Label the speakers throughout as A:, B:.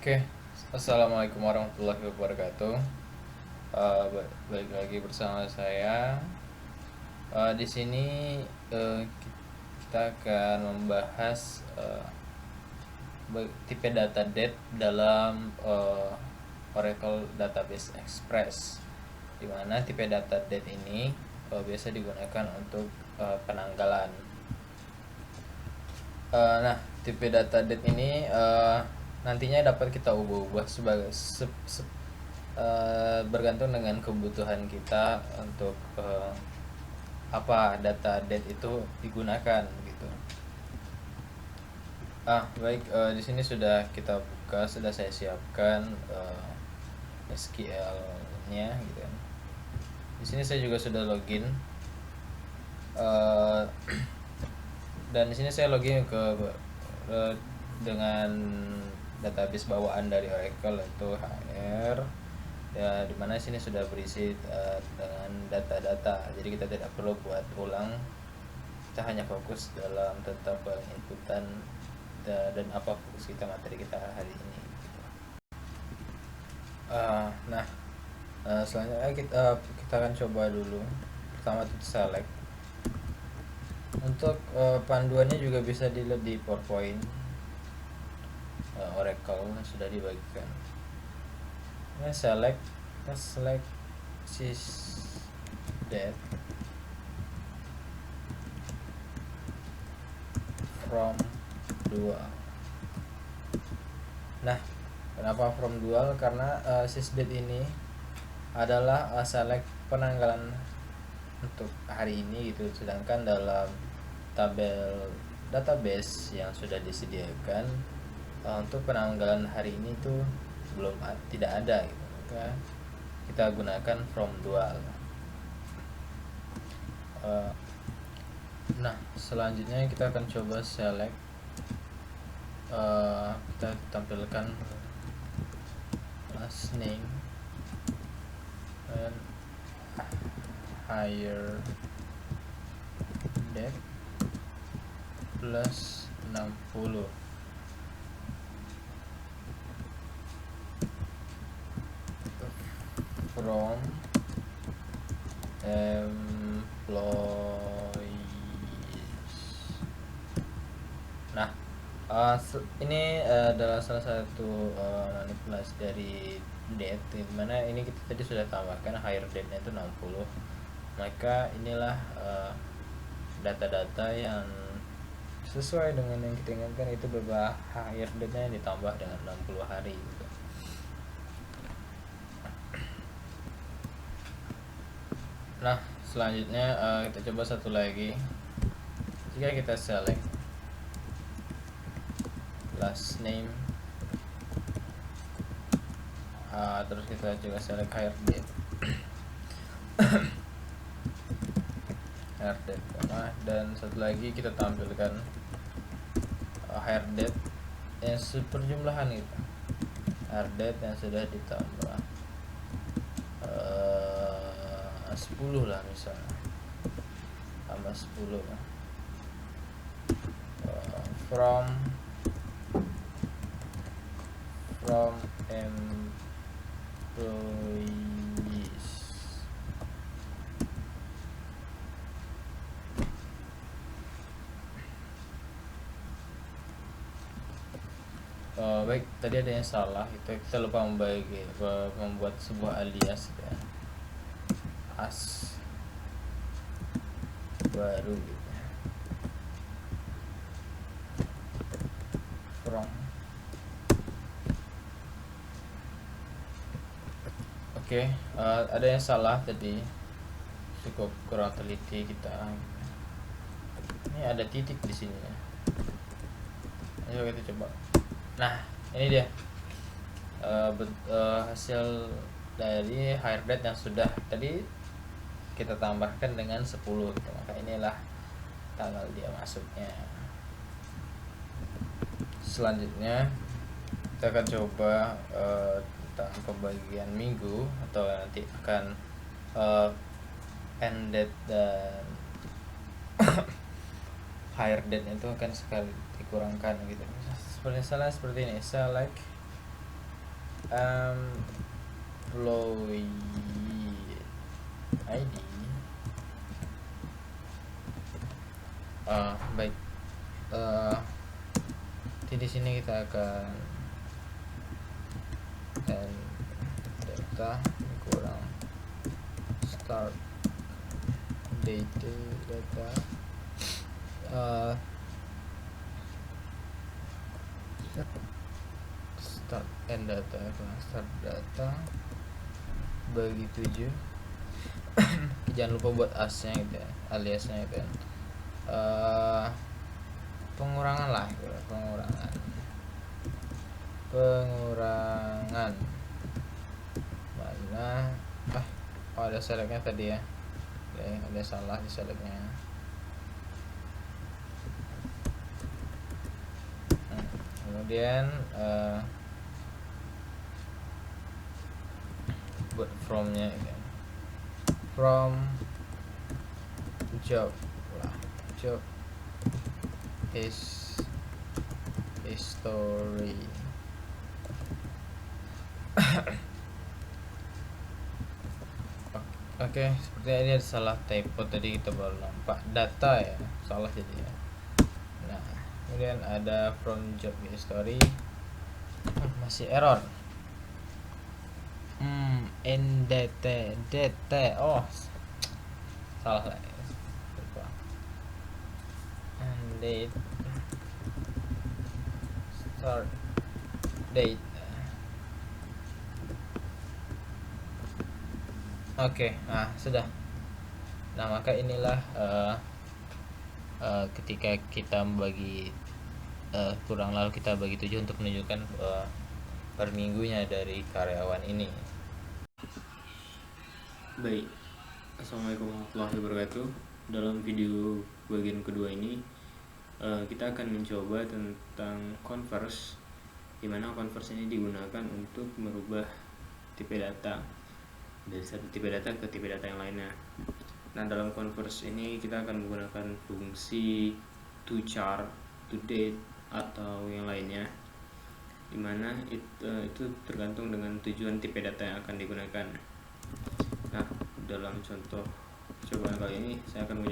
A: Oke, assalamualaikum warahmatullahi wabarakatuh. Balik lagi bersama saya. Di sini kita akan membahas tipe data date dalam Oracle Database Express, di mana tipe data date ini biasa digunakan untuk penanggalan. Nah, tipe data date ini nantinya dapat kita ubah-ubah sebagai bergantung dengan kebutuhan kita untuk apa data date itu digunakan gitu. Baik, di sini sudah kita buka, sudah saya siapkan SQL-nya gitu kan. Di sini saya juga sudah login. Uh, dan di sini saya login ke dengan database bawaan dari Oracle, yaitu HR, ya, dimana sini sudah berisi dengan data-data, jadi kita tidak perlu buat ulang, kita hanya fokus dalam tetap inputan dan apa fokus kita materi kita hari ini. Nah, selanjutnya kita akan coba dulu. Pertama itu select. Untuk panduannya juga bisa dilihat di PowerPoint Oracle sudah dibagikan. Nah, select sys date from dual. Nah, kenapa from dual? Karena sysdate ini adalah select penanggalan untuk hari ini gitu, sedangkan dalam tabel database yang sudah disediakan untuk penanggalan hari ini tuh tidak ada gitu. Maka kita gunakan from dual. Nah, selanjutnya kita akan coba select, kita tampilkan last name and higher date plus 60 from employees. Nah, ini adalah salah satu manipulasi dari date, dimana ini kita tadi sudah tambahkan higher date nya itu 60, maka inilah data-data yang sesuai dengan yang kita inginkan, itu beberapa higher date nya ditambah dengan 60 hari gitu. Nah, selanjutnya kita coba satu lagi. Jika kita select last name, terus kita juga select higher date higher date, dan satu lagi kita tampilkan higher date yang seperjumlahan itu, higher date yang sudah ditambah 10 lah misalnya, tambah 10 from employees. Baik, tadi ada yang salah, itu kita lupa membuat sebuah alias ya, as baru gitu, from. Oke, ada yang salah tadi, cukup kurang teliti kita. Ini ada titik di sini ya. Ayo kita coba. Nah, ini dia hasil dari higher date yang sudah tadi kita tambahkan dengan 10 gitu. Maka inilah tanggal dia masuknya. Selanjutnya kita akan coba tentang pembagian minggu, atau nanti akan end date dan higher date itu akan sekali dikurangkan gitu. Seperti ini, select employee ID. Baik. Di sini kita akan and data kurang start date data start and data start data bagi 7. Jangan lupa buat asnya gitu ya, aliasnya gitu ya. Pengurangan lah gitu, pengurangan mana ada selectnya tadi ya. Oke, ada salah di selectnya. Kemudian buat from-nya ya. From job lah, job history. Oke, sepertinya ini ada salah typo tadi, kita baru nampak data ya, salah jadi ya. Nah, kemudian ada from job history, masih error. NDT salah lagi. Date start date. Oke, sudah. Nah, maka inilah ketika kita membagi kurang, lalu kita bagi 7 untuk menunjukkan per minggunya dari karyawan ini.
B: Baik, assalamualaikum warahmatullahi wabarakatuh. Dalam video bagian kedua ini kita akan mencoba tentang converse, di mana converse ini digunakan untuk merubah tipe data dari satu tipe data ke tipe data yang lainnya. Nah, dalam converse ini kita akan menggunakan fungsi to char, to date, atau yang lainnya, dimana itu tergantung dengan tujuan tipe data yang akan digunakan. Nah, dalam contoh cobaan kali ini saya akan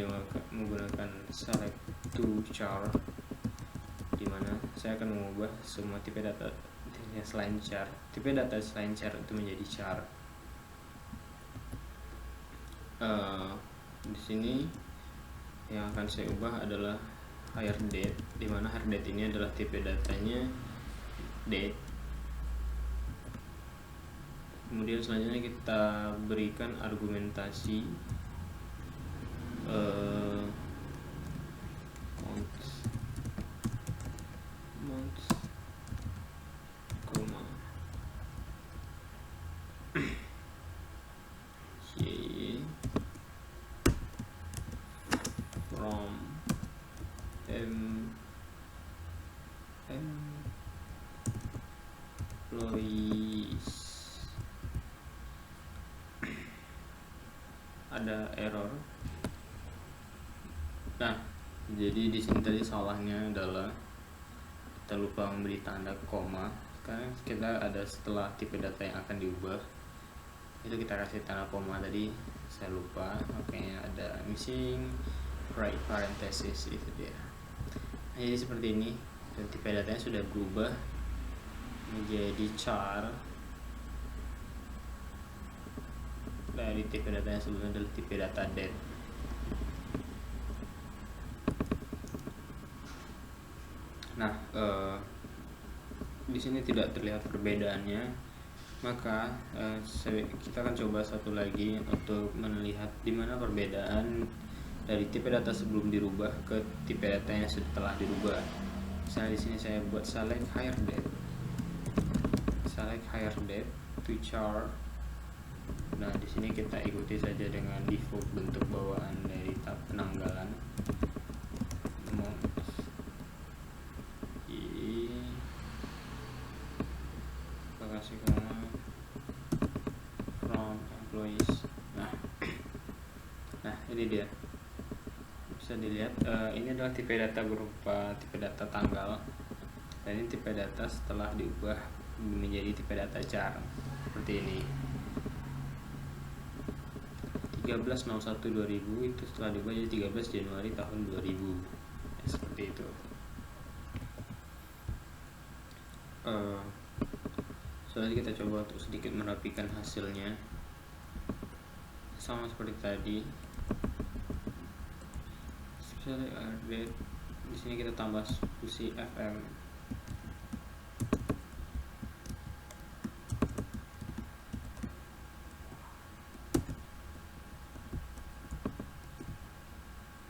B: menggunakan select to char, dimana saya akan mengubah semua tipe data selain char, tipe data selain char itu menjadi char. Di sini yang akan saya ubah adalah hire date, dimana hire date ini adalah tipe datanya date. Kemudian selanjutnya kita berikan argumentasi months, comma from employees. Ada error. Nah, jadi di sini tadi salahnya adalah kita lupa memberi tanda koma. Sekarang kita ada setelah tipe data yang akan diubah, itu kita kasih tanda koma tadi, saya lupa, makanya ada missing right parenthesis, itu dia. Nah, jadi seperti ini, dan tipe datanya sudah berubah menjadi char dari tipe datanya sebelumnya adalah tipe data date. Nah, di sini tidak terlihat perbedaannya, maka kita akan coba satu lagi untuk melihat di mana perbedaan dari tipe data sebelum dirubah ke tipe data yang setelah dirubah. Misalnya di sini saya buat select hire date to char. Nah, di sini kita ikuti saja dengan default bentuk bawaan dari tab penanggalan. From employees. Nah, ini dia. Bisa dilihat, ini adalah tipe data berupa tipe data tanggal, dan ini tipe data setelah diubah menjadi tipe data char seperti ini. 13.01.2000 itu setelah diubah jadi 13 Januari tahun 2000 ya, seperti itu. Selanjutnya kita coba untuk sedikit merapikan hasilnya sama seperti tadi. Misalnya di sini kita tambah fungsi FM.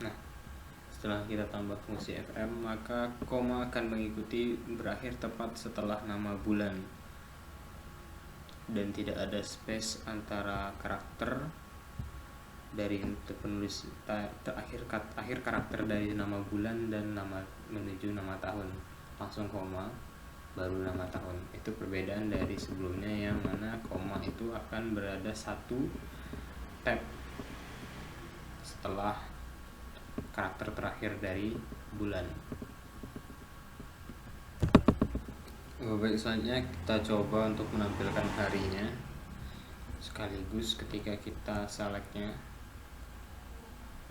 B: Nah, setelah kita tambah fungsi FM, maka koma akan mengikuti berakhir tepat setelah nama bulan dan tidak ada space antara karakter dari penulis akhir karakter dari nama bulan dan nama menuju nama tahun, langsung koma baru nama tahun. Itu perbedaan dari sebelumnya yang mana koma itu akan berada satu tab setelah karakter terakhir dari bulan. Baik, selanjutnya kita coba untuk menampilkan harinya sekaligus ketika kita selectnya.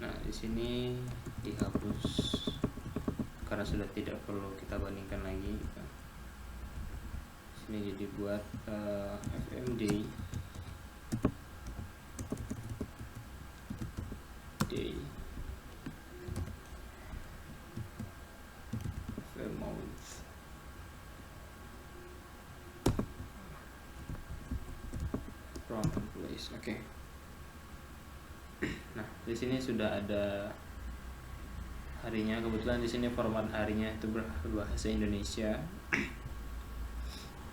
B: Nah, di sini dihapus karena sudah tidak perlu kita bandingkan lagi. Di sini jadi buat FMD day from place. Oke. Nah, di sini sudah ada harinya. Kebetulan di sini format harinya itu berbahasa Indonesia.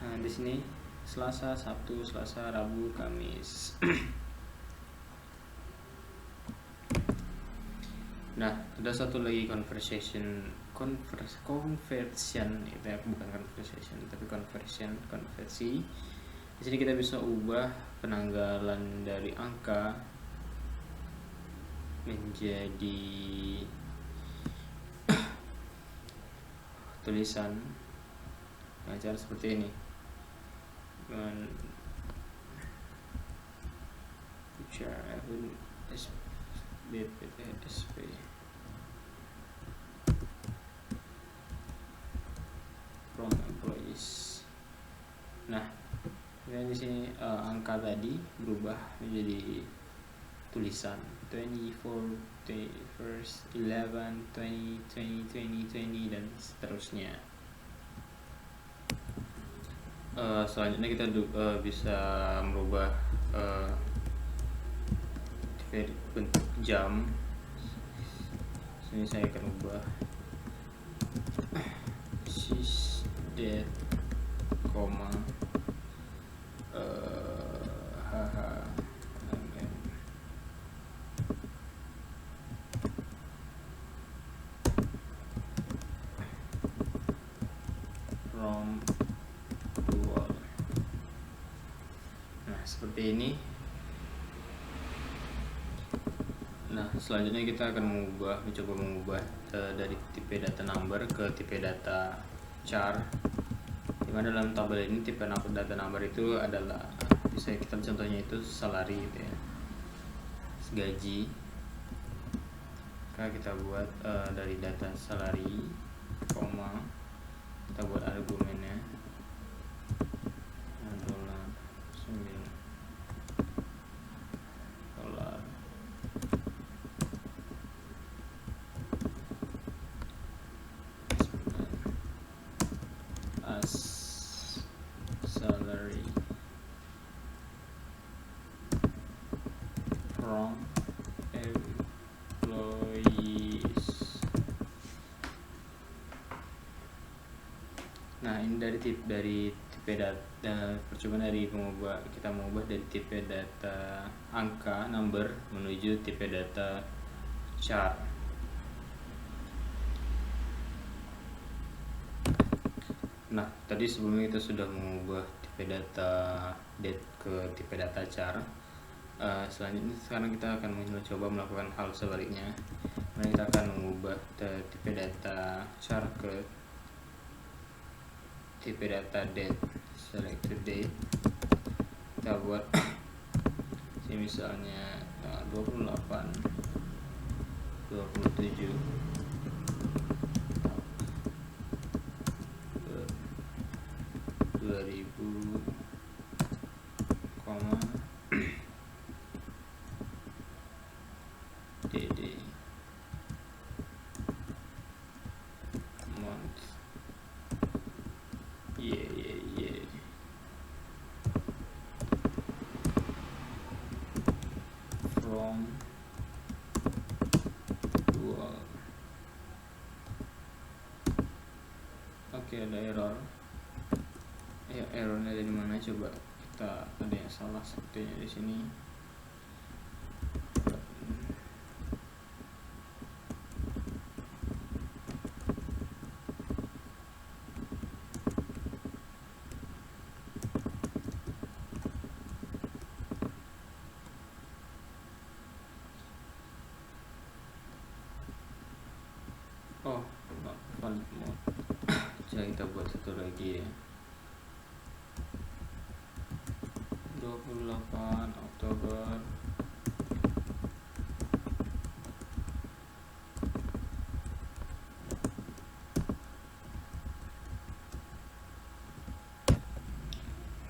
B: Nah, di sini Selasa, Sabtu, Selasa, Rabu, Kamis. Nah, ada satu lagi conversion itu ya, bukan conversation tapi konversi. Di sini kita bisa ubah penanggalan dari angka menjadi tulisan dengan cara seperti ini, dengan SP from employees. Nah, dan di sini angka tadi berubah menjadi tulisan 24, 21st, 11, 20, 20, 20, 20 dan seterusnya. Selanjutnya kita bisa merubah bentuk jam. Sini saya akan ubah sys date, koma from dual. Nah, seperti ini. Nah, selanjutnya kita akan mencoba mengubah dari tipe data number ke tipe data char. Dimana dalam tabel ini tipe data number itu adalah kita contohnya itu salary gitu ya, gaji. Maka kita buat dari data salary, koma, kita buat argumennya $9 as salary from employees. Nah, ini dari tipe data percobaan dari kita mengubah dari tipe data angka number menuju tipe data char. Nah, tadi sebelumnya kita sudah mengubah tipe data date ke tipe data char. Selanjutnya sekarang kita akan mencoba melakukan hal sebaliknya. Kita akan mengubah tipe data char ke tipe data date, select to date, kita buat misalnya tanggal 28 27 2000, koma dd month from 2. Oke, ada error. Ya, errornya dari mana? Coba kita, ada yang salah sepertinya di sini. Oh, not valid mode. Coba kita buat satu lagi ya. 28 Oktober.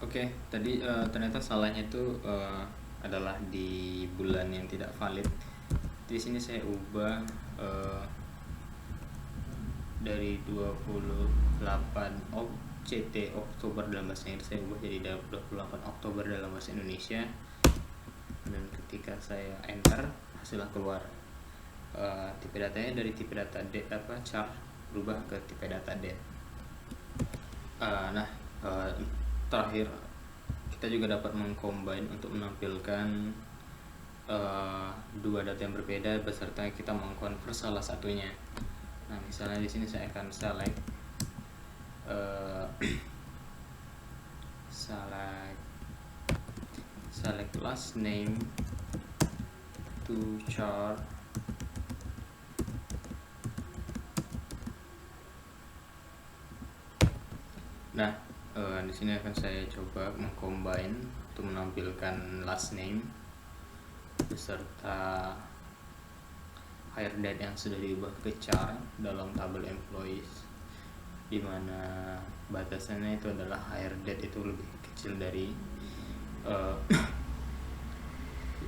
B: Oke, tadi ternyata salahnya itu adalah di bulan yang tidak valid. Di sini saya ubah dari 28 CT Oktober dalam bahasa Inggris, saya ubah jadi 28 Oktober dalam bahasa Indonesia, dan ketika saya enter hasilnya keluar. Tipe datanya dari tipe data date chart berubah ke tipe data date. Terakhir kita juga dapat mengcombine untuk menampilkan dua data yang berbeda beserta kita mengkonvert salah satunya. Nah, misalnya di sini saya akan select select last name to chart. Nah, di sini akan saya coba mengcombine untuk menampilkan last name beserta hire date yang sudah diubah ke chart dalam tabel employees, di mana batasannya itu adalah hire date itu lebih kecil dari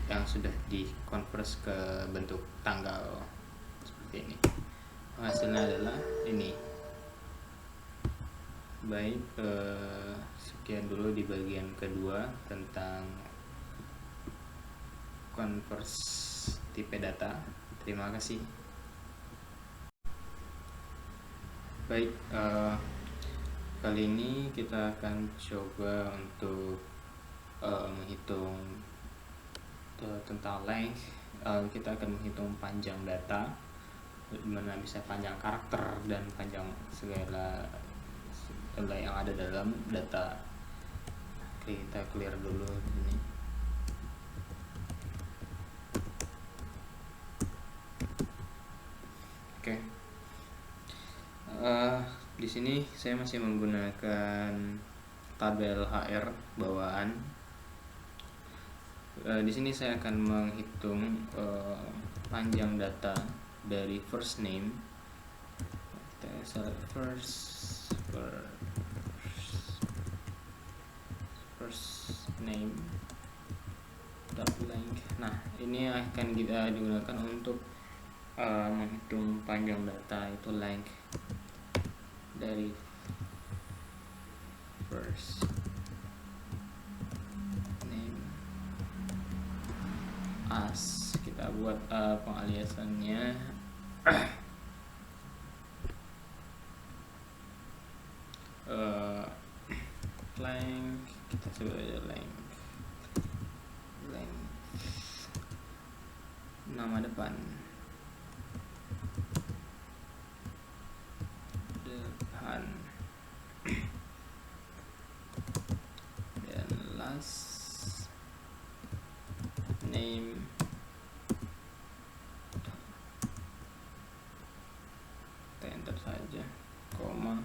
B: yang sudah dikonvers ke bentuk tanggal seperti ini. Hasilnya adalah ini. Baik, sekian dulu di bagian kedua tentang konvers tipe data. Terima kasih. Baik, kali ini kita akan coba untuk menghitung tentang length. Kita akan menghitung panjang data, dimana bisa panjang karakter dan panjang segala yang ada dalam data. Oke, kita clear dulu ini. Oke. Di sini saya masih menggunakan tabel HR bawaan. Di sini saya akan menghitung panjang data dari first name. Kita select first name dot length. Nah, ini akan kita digunakan untuk menghitung panjang data, itu length dari first name as. Kita buat pengaliasannya length, kita sebut aja length nama depan dan last name kita enter saja, koma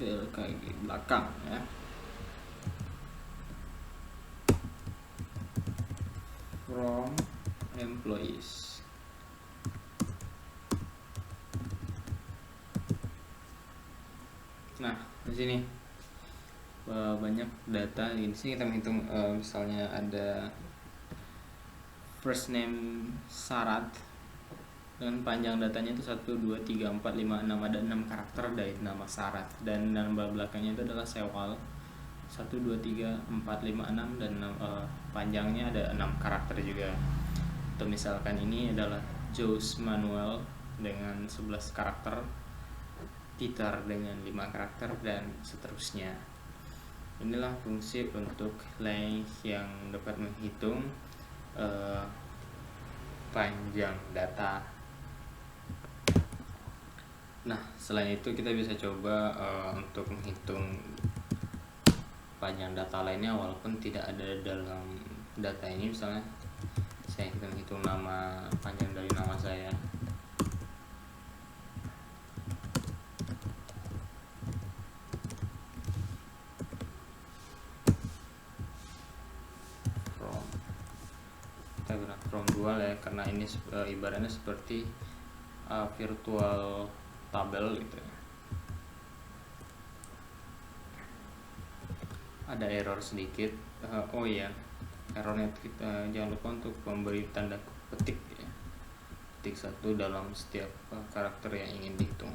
B: CLKG belakang ya. From employees. Nah, di sini banyak data. Di sini kita menghitung misalnya ada first name Sarat dengan panjang datanya itu 1 2 3 4 5 6, ada 6 karakter dari nama Sarat, dan nama belakangnya itu adalah Sewal 1 2 3 4 5 6, dan panjangnya ada 6 karakter juga. Atau misalkan ini adalah Jose Manuel dengan 11 karakter, Peter dengan 5 karakter, dan seterusnya. Inilah fungsi untuk length yang dapat menghitung panjang data. Nah, selain itu kita bisa coba untuk menghitung panjang data lainnya walaupun tidak ada dalam data ini. Misalnya kita menghitung nama panjang dari nama saya. Kita gunakan from dual ya, karena ini ibaratnya seperti virtual tabel gitu ya. Ada error sedikit. Oh iya, errornya kita jangan lupa untuk memberi tanda petik ya, petik 1 dalam setiap karakter yang ingin dihitung.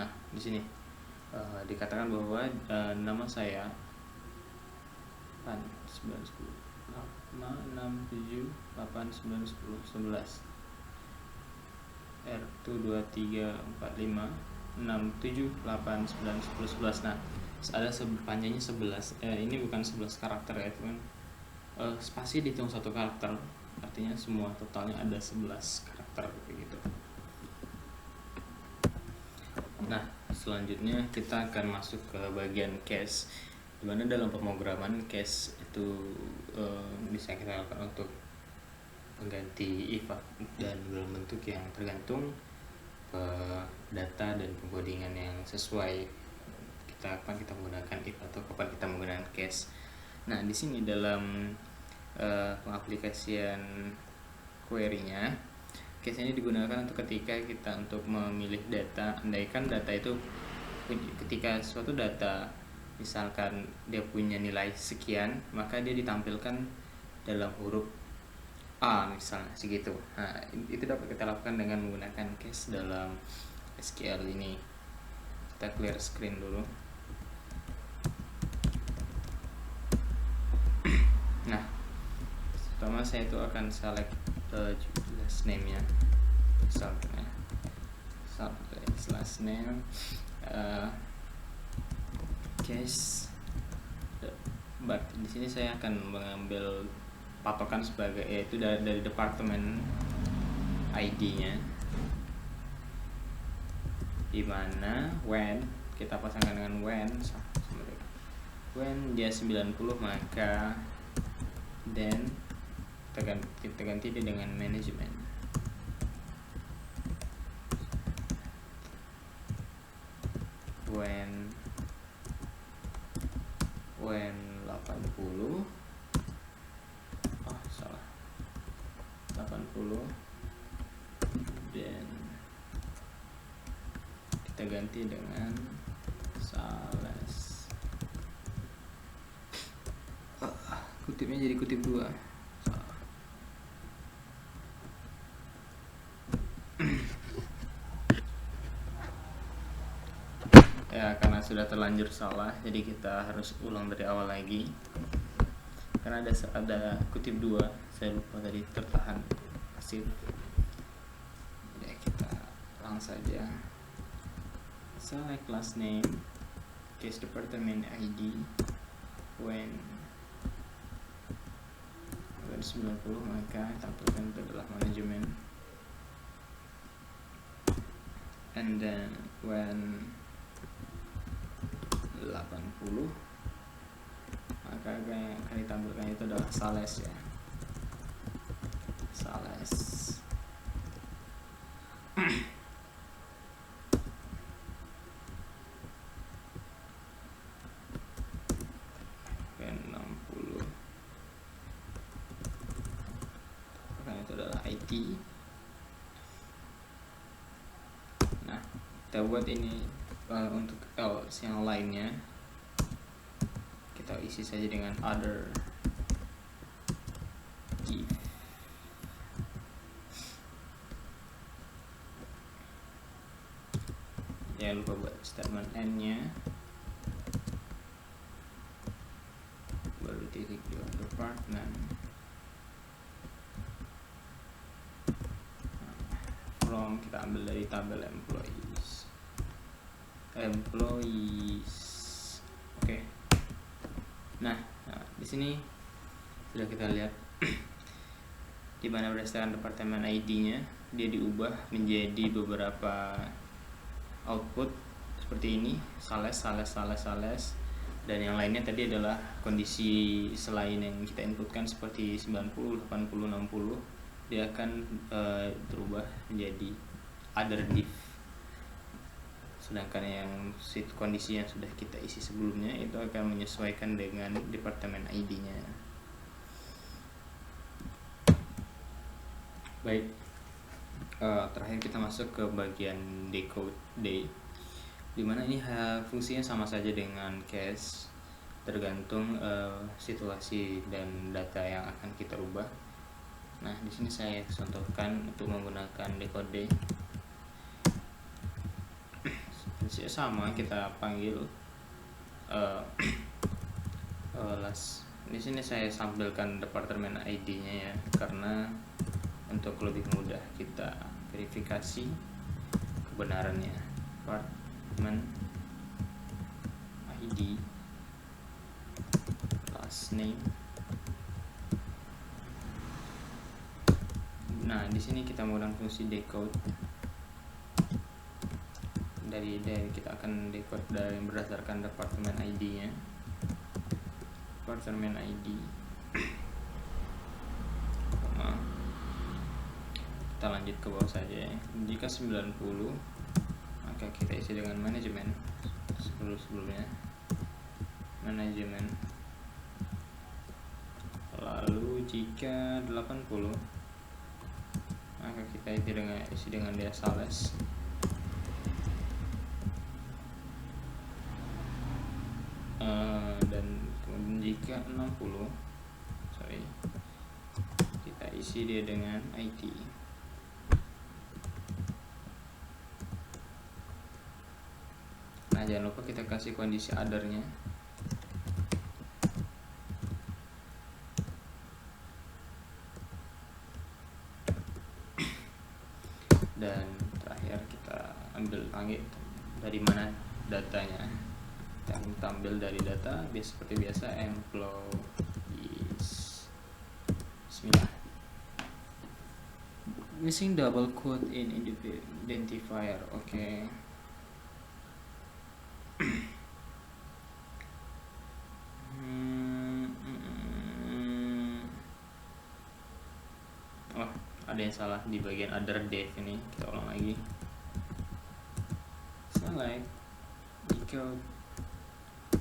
B: Nah, di sini dikatakan bahwa nama saya 8 9 10 5 6 7 8 9 10 11 R1 2 3 4 5 6 7 8 9 10 11. Nah, ada panjangnya 11. Ini bukan 11 karakter ya, teman. Spasi dihitung 1 karakter, artinya semua totalnya ada 11 karakter begitu. Nah, selanjutnya kita akan masuk ke bagian case, dimana dalam pemrograman case itu bisa kita lakukan untuk mengganti if dan dalam bentuk yang tergantung data dan pengkodingan yang sesuai. Kapan kita menggunakan if atau kapan kita menggunakan case. Nah, di sini dalam pengaplikasian query-nya, case ini digunakan untuk ketika kita untuk memilih data. Andaikan data itu, ketika suatu data misalkan dia punya nilai sekian, maka dia ditampilkan dalam huruf A misalnya segitu. Nah, itu dapat kita lakukan dengan menggunakan case dalam SQL ini. Kita clear screen dulu. Nah, pertama saya itu akan select last name-nya, misalnya last name case, but di sini saya akan mengambil patokan sebagai yaitu dari departemen ID-nya, di mana when kita pasangkan dengan when dia 90, maka then kita ganti dia dengan manajemen. When 80, salah, 80, dan kita ganti dengan sales. Kutipnya jadi kutip 2. Ya, karena sudah terlanjur salah, jadi kita harus ulang dari awal lagi. Karena ada kutip 2, saya lupa tadi tertahan pasif. Ya, kita ulang saja. Select last name, case department ID, when 90, maka tampilkan itu adalah manajemen. And then when 80, maka yang akan ditampilkan itu adalah sales ya, sales. itu adalah IT. Nah, kita buat ini untuk else yang lainnya kita isi saja dengan other if. Jangan lupa buat statement n nya, baru titik dua department. From kita ambil dari tabel employees. Oke. Nah, di sini sudah kita lihat di mana berdasarkan departemen ID-nya dia diubah menjadi beberapa output seperti ini, sales, dan yang lainnya tadi adalah kondisi selain yang kita inputkan seperti 90, 80, 60, dia akan berubah menjadi other div. Sedangkan yang kondisi yang sudah kita isi sebelumnya itu akan menyesuaikan dengan departemen ID-nya. Baik, terakhir kita masuk ke bagian decode day, dimana ini fungsinya sama saja dengan case, tergantung situasi dan data yang akan kita rubah. Nah, di sini saya contohkan untuk menggunakan decode day. Sama kita panggil di sini saya sampaikan departemen ID-nya ya, karena untuk lebih mudah kita verifikasi kebenarannya. Department ID last name. Nah, di sini kita menggunakan fungsi decode. Dari kita akan decode dari berdasarkan departemen ID-nya. Departemen ID. Kita lanjut ke bawah saja. Jika 90, maka kita isi dengan manajemen. Sebelumnya manajemen. Lalu jika 80, maka kita isi dengan dia sales. Dan kemudian jika 60, kita isi dia dengan IT. Nah, jangan lupa kita kasih kondisi other-nya. Dan terakhir kita panggil dari mana datanya. Kita ambil dari data seperti biasa employees. Bismillah. Missing double quote in identifier. Oke. Oh, ada yang salah di bagian other dev ini. Kita ulang lagi. Select decode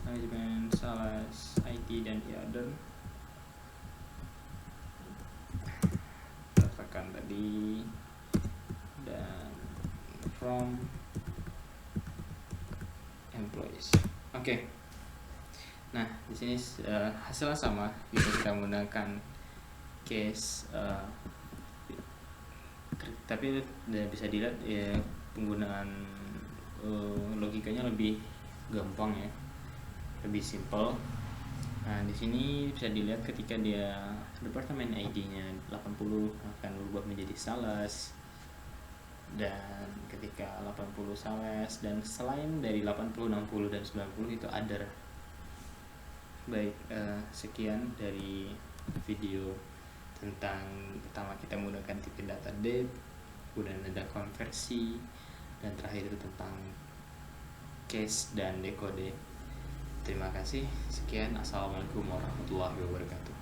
B: management, sales, IT, dan the other. Tekan tadi dan from employees. Oke. Nah, di sini hasilnya sama. Kita menggunakan case, tapi bisa dilihat ya penggunaan logikanya lebih gampang ya. Lebih simple. Nah, di sini bisa dilihat ketika dia departemen ID-nya 80 akan berubah menjadi sales, dan ketika 80 sales, dan selain dari 80, 60 dan 90 itu other. Baik, sekian dari video tentang pertama kita menggunakan tipe data depth, kemudian ada konversi, dan terakhir itu tentang case dan decode. Terima kasih. Sekian. Assalamualaikum warahmatullahi wabarakatuh.